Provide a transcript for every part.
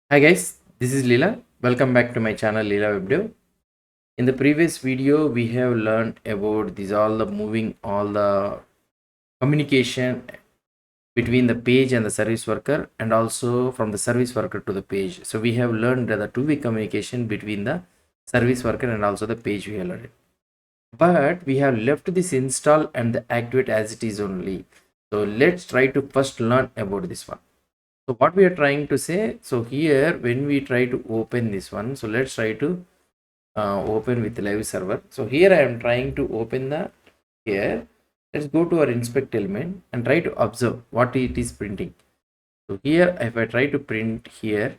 Hi guys, this is Leela. Welcome back to my channel Leela WebDev. In the previous video, we have learned about these all the moving all the communication between the page and the service worker, and also from the service worker to the page. So we have learned the two-way communication between the service worker and also the page we have learned. But we have left this install and the activate as it is only. So let's try to first learn about this one. So what we are trying to say, so here when we try to open this one, so let's try to open with live server. So here I am trying to open the here. Let's go to our inspect element and try to observe what it is printing. So here if I try to print here,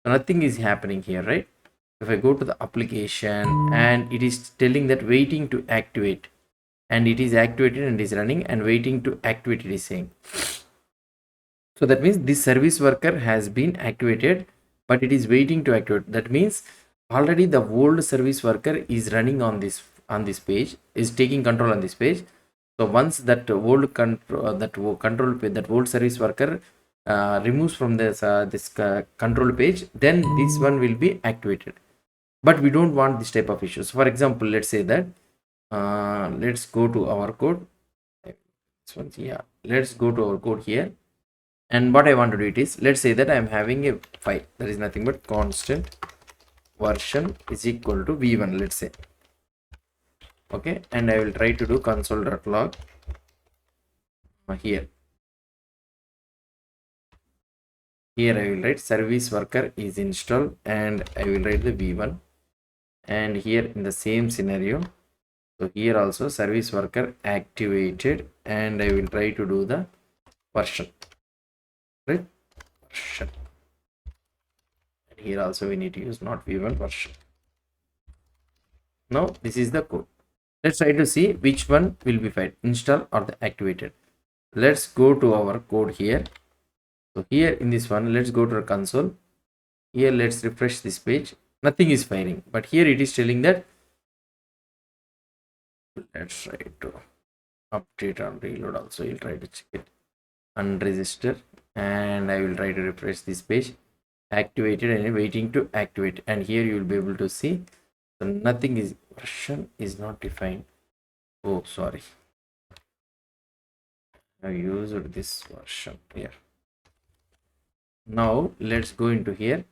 so nothing is happening here, right? If I go to the application and it is telling that waiting to activate, and it is activated and is running, and waiting to activate it is saying. So that means this service worker has been activated, but it is waiting to activate. That means already the old service worker is running on this page, is taking control on this page. So once that old control that old service worker removes from this control page, then this one will be activated. But we don't want this type of issues. For example, let's say that let's go to our code. This one, yeah, let's go to our code here. And what I want to do it is, let's say that I am having a file that is nothing but constant version is equal to v1, let's say. Okay, and I will try to do console.log here. Here I will write service worker is installed, and I will write the v1. And here in the same scenario, so here also service worker activated, and I will try to do the version, right? Version. And here also we need to use not v1 version. Now this is the code. Let's try to see which one will be fine, install or the activated. Let's go to our code here. So here in this one, let's go to the console. Here let's refresh this page. Nothing is firing, but here it is telling that. Let's try to update and reload also. You'll try to check it and register, and I will try to refresh this page. Activated and waiting to activate, and here you will be able to see. So nothing is, version is not defined. Oh, sorry, I used this version here. Now let's go into here,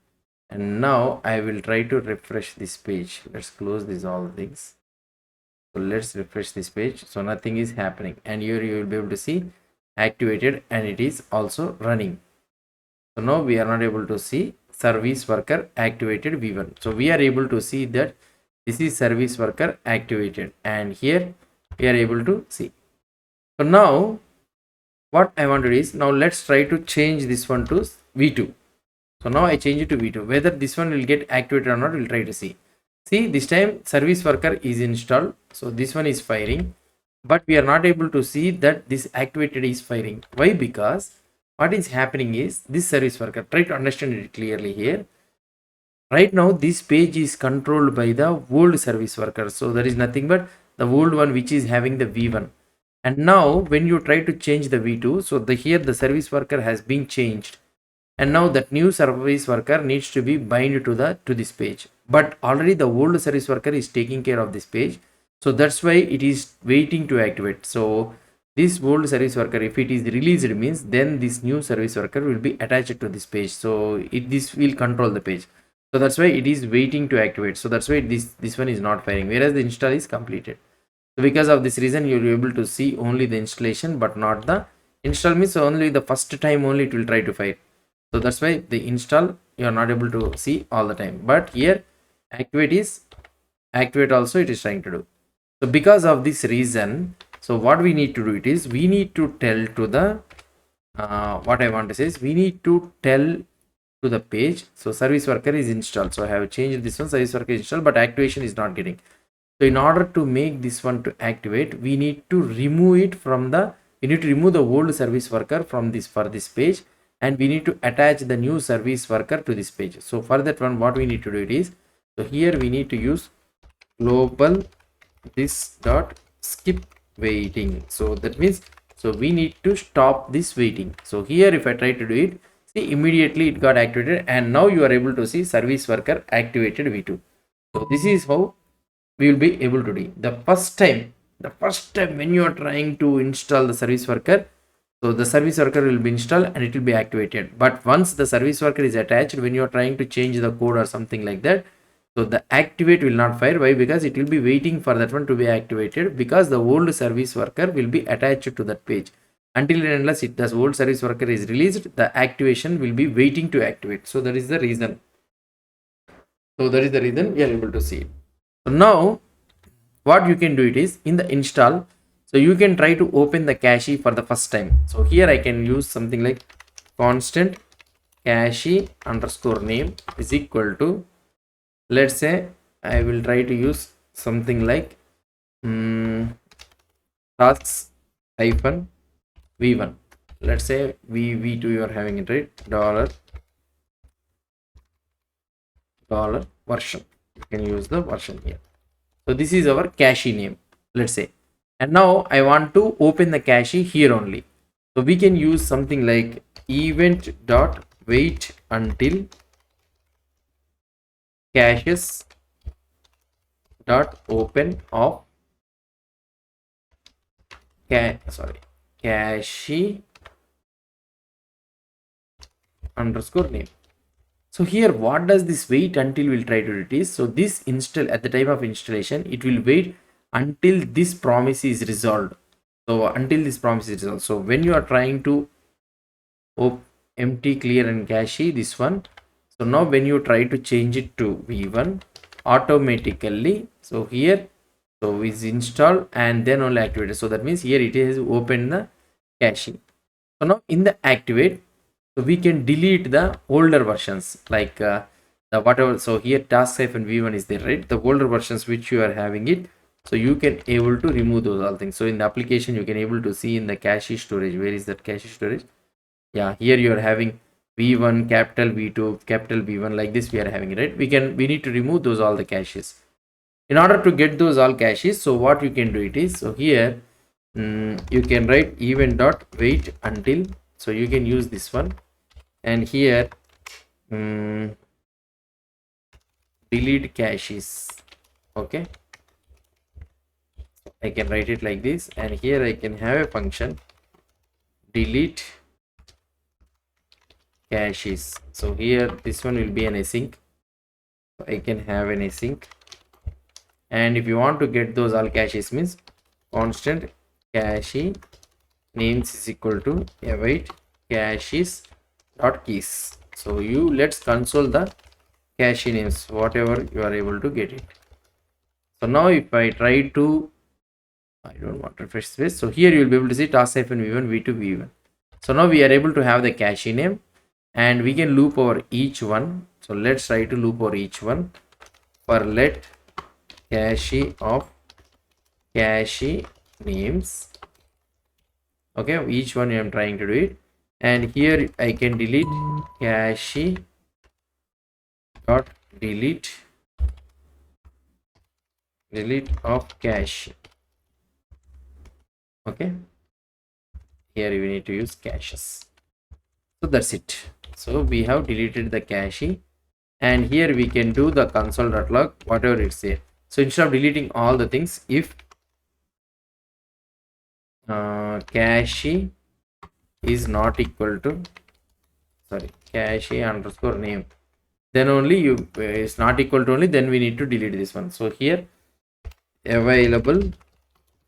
and now I will try to refresh this page. Let's close these all things. So let's refresh this page. So nothing is happening, and here you will be able to see activated, and it is also running. So now we are not able to see service worker activated v1. So we are able to see that this is service worker activated, and here we are able to see. So now what I want to do is, now let's try to change this one to v2. So now I change it to v2. Whether this one will get activated or not, we'll try to see. See, this time service worker is installed, so this one is firing, but we are not able to see that this activated is firing. Why? Because what is happening is, this service worker, try to understand it clearly here. Right now this page is controlled by the old service worker, so there is nothing but the old one which is having the v1. And now when you try to change the v2, so here the service worker has been changed, and now that new service worker needs to be bind to this page, but already the old service worker is taking care of this page. So that's why it is waiting to activate. So this old service worker, if it is released, means then this new service worker will be attached to this page, so this will control the page. So that's why it is waiting to activate. So that's why this one is not firing, whereas the install is completed. So because of this reason, you'll be able to see only the installation but not the install. Means only the first time only it will try to fire. So that's why the install you are not able to see all the time, but here activate also it is trying to do. So because of this reason, so what we need to do it is, we need to tell to the what I want to say is, we need to tell to the page. So service worker is installed, so I have changed this one, service worker is installed, but activation is not getting. So in order to make this one to activate, we need to remove it from the, we need to remove the old service worker from this, for this page, and we need to attach the new service worker to this page. So for that one, what we need to do it is, so here we need to use global this dot skip waiting. So that means, so we need to stop this waiting. So here if I try to do it, See, immediately it got activated, and now you are able to see service worker activated v2. So this is how we will be able to do. The first time when you are trying to install the service worker, so the service worker will be installed and it will be activated. But once the service worker is attached, when you are trying to change the code or something like that, so the activate will not fire. Why? Because it will be waiting for that one to be activated, because the old service worker will be attached to that page. Until and unless the old service worker is released, the activation will be waiting to activate. So that is the reason. So that is the reason we are able to see it. So now what you can do it is in the install. So you can try to open the cache for the first time. So here I can use something like constant cache underscore name is equal to, let's say I will try to use something like tasks hyphen v1. Let's say v2 you are having it, right? Dollar version. You can use the version here. So this is our cache name, let's say. And now I want to open the cache here only. So we can use something like event dot wait until caches dot open of cache underscore name. So here what does this wait until will try to do it is, so this install at the time of installation, it will wait until this promise is resolved. So until this promise is resolved. So when you are trying to empty clear and cache this one, so now when you try to change it to v1 automatically, so here so is installed and then only activated. So that means here it is open the cache. So now in the activate, so we can delete the older versions like the whatever. So here task-v1 is there, right? The older versions which you are having it, so you can able to remove those all things. So in the application you can able to see in the cache storage, where is that cache storage? Yeah, here you are having v1 capital v2 capital v1, like this we are having it, right? We need to remove those all the caches. In order to get those all caches, so what you can do it is, so here you can write event dot wait until, so you can use this one, and here delete caches. Okay, I can write it like this, and here I can have a function delete caches. So here this one will be an async. So I can have an async, and if you want to get those all caches means constant cache names is equal to await caches dot keys. So you let's console the cache names whatever you are able to get it. So now if I try to, I don't want to refresh space, so here you will be able to see task-v1 v2 v1. So now we are able to have the cache name, and we can loop over each one. So let's try to loop over each one for let cache of cache names. Okay, each one I am trying to do it, and here I can delete cache dot delete of cache. Okay, here we need to use caches. So that's it. So we have deleted the cache, and here we can do the console.log whatever it's there. So instead of deleting all the things, if cache is not equal to cache underscore name, then only you is not equal to only, then we need to delete this one. So here available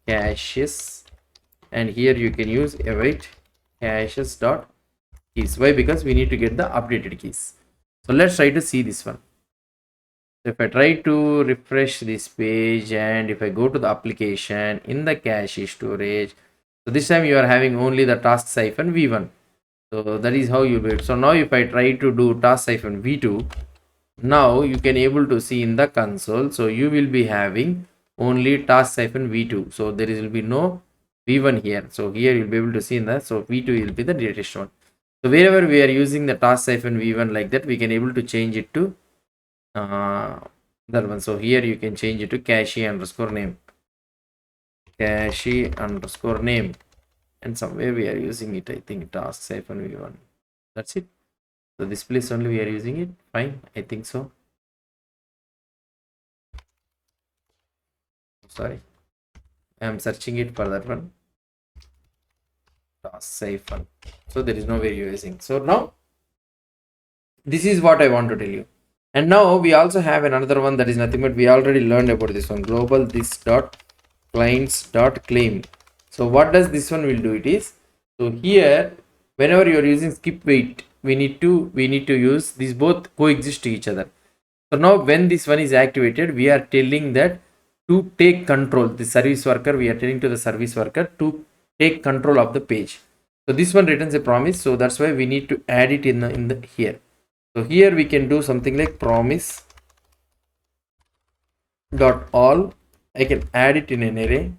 caches, and here you can use await caches dot keys. Why? Because we need to get the updated keys. So let's try to see this one. So if I try to refresh this page, and if I go to the application in the cache storage, so this time you are having only the task-v1. So that is how you do it. So now if I try to do task-v2, now you can able to see in the console, so you will be having only task-v2. So there will be no v1 here. So here you'll be able to see in that, so v2 will be the latest one. So wherever we are using the task-v1 like that, we can able to change it to that one. So here you can change it to cache underscore name, and somewhere we are using it, I think task-v1. That's it. So this place only we are using it. Fine, I think so. Sorry, I am searching it for that one. Save one. So there is no way you're using. So now this is what I want to tell you. And now we also have another one that is nothing but we already learned about this one, global this dot clients.claim. So what does this one will do? It is, so here whenever you are using skip wait, we need to use these, both coexist to each other. So now when this one is activated, we are telling that to take control, the service worker, we are telling to the service worker to take control of the page. So this one returns a promise, so that's why we need to add it in the here. So here we can do something like promise dot all. I can add it in an array,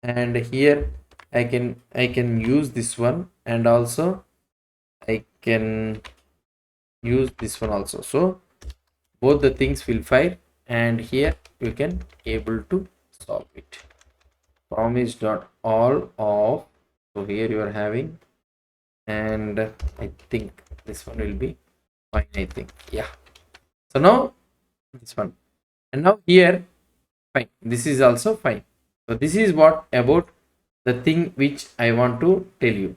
and here I can use this one, and also I can use this one also. So both the things will fire, and here you can able to solve it. Promise dot all of, so here you are having, and I think this one will be fine, I think. Yeah, so now this one, and now here fine, this is also fine. So this is what about the thing which I want to tell you.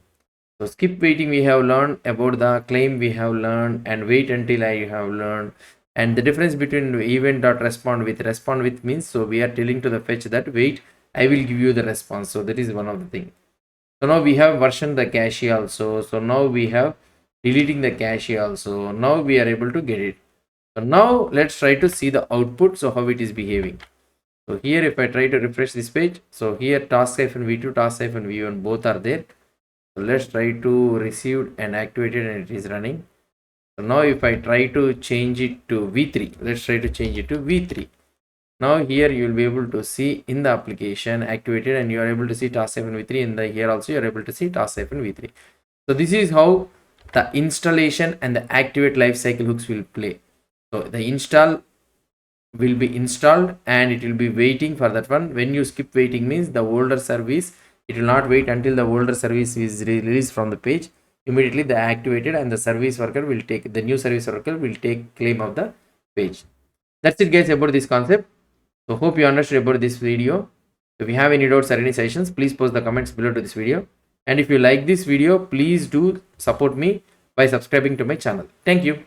So skip waiting we have learned, about the claim we have learned, and wait until I have learned. And the difference between event dot respond with means, so we are telling to the fetch that wait, I will give you the response. So that is one of the thing. So now we have version the cache also. So now we have deleting the cache also. Now we are able to get it. So now let's try to see the output, so how it is behaving. So here if I try to refresh this page, so here task-v2, task-v1 both are there. So let's try to receive and activated, and it is running. So now if I try to change it to v3, let's try to change it to v3. Now here you will be able to see in the application activated, and you are able to see task-v3. In the here also you are able to see task-v3. So this is how the installation and the activate lifecycle hooks will play. So the install will be installed, and it will be waiting for that one. When you skip waiting means the older service, it will not wait until the older service is released from the page. Immediately the activated, and the service worker will take, the new service worker will take claim of the page. That's it guys about this concept. So hope you understood about this video. If you have any doubts or any suggestions, please post the comments below to this video. And if you like this video, please do support me by subscribing to my channel. Thank you.